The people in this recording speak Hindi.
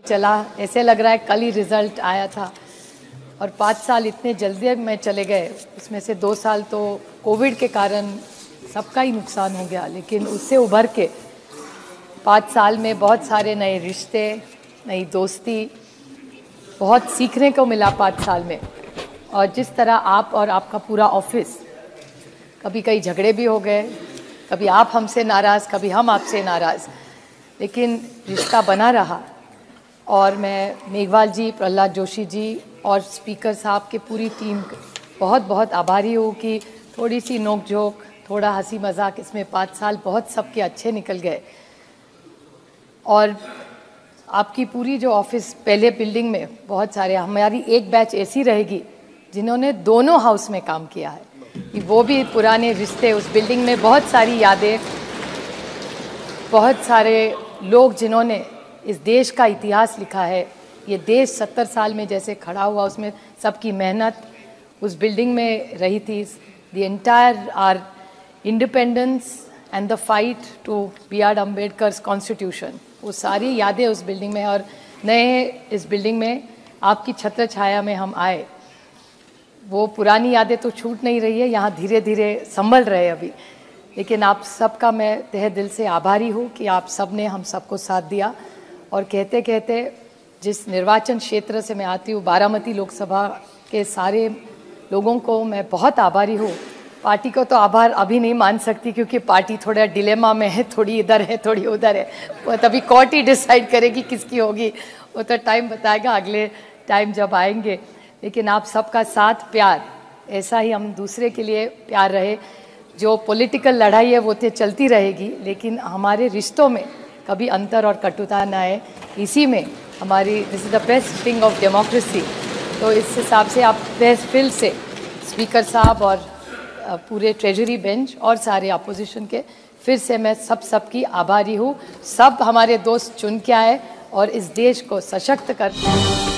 चला, ऐसे लग रहा है कल ही रिजल्ट आया था और 5 साल इतने जल्दी में चले गए। उसमें से 2 साल तो कोविड के कारण सबका ही नुकसान हो गया, लेकिन उससे उभर के 5 साल में बहुत सारे नए रिश्ते, नई दोस्ती, बहुत सीखने को मिला 5 साल में। और जिस तरह आप और आपका पूरा ऑफिस, कभी कई झगड़े भी हो गए, कभी आप हमसे नाराज़, कभी हम आपसे नाराज़, लेकिन रिश्ता बना रहा। और मैं मेघवाल जी, प्रहलाद जोशी जी और स्पीकर साहब के पूरी टीम बहुत बहुत आभारी हूँ कि थोड़ी सी नोक झोंक, थोड़ा हंसी मजाक, इसमें 5 साल बहुत सबके अच्छे निकल गए। और आपकी पूरी जो ऑफिस, पहले बिल्डिंग में बहुत सारे, हमारी एक बैच ऐसी रहेगी जिन्होंने दोनों हाउस में काम किया है, कि वो भी पुराने रिश्ते, उस बिल्डिंग में बहुत सारी यादें, बहुत सारे लोग जिन्होंने इस देश का इतिहास लिखा है। ये देश 70 साल में जैसे खड़ा हुआ, उसमें सबकी मेहनत उस बिल्डिंग में रही थी। The entire our independence and the fight to be our Ambedkar's constitution, वो सारी यादें उस बिल्डिंग में। और नए इस बिल्डिंग में आपकी छत्र छाया में हम आए, वो पुरानी यादें तो छूट नहीं रही है, यहाँ धीरे धीरे संभल रहे अभी। लेकिन आप सबका मैं तहे दिल से आभारी हूँ कि आप सब ने हम सबको साथ दिया। और कहते कहते जिस निर्वाचन क्षेत्र से मैं आती हूँ, बारामती लोकसभा के सारे लोगों को मैं बहुत आभारी हूँ। पार्टी को तो आभार अभी नहीं मान सकती, क्योंकि पार्टी थोड़ा डिलेमा में है, थोड़ी इधर है, थोड़ी उधर है। वो तभी कोर्ट ही डिसाइड करेगी किसकी होगी, वो तो टाइम बताएगा अगले टाइम जब आएंगे। लेकिन आप सबका साथ, प्यार, ऐसा ही हम दूसरे के लिए प्यार रहे। जो पॉलिटिकल लड़ाई है वो तो चलती रहेगी, लेकिन हमारे रिश्तों में कभी अंतर और कटुता ना आए, इसी में हमारी, this is the best thing of democracy. तो इस हिसाब से आप फिर से स्पीकर साहब और पूरे ट्रेजरी बेंच और सारे अपोजिशन के, फिर से मैं सबकी आभारी हूँ। सब हमारे दोस्त चुन के आए और इस देश को सशक्त करते हैं।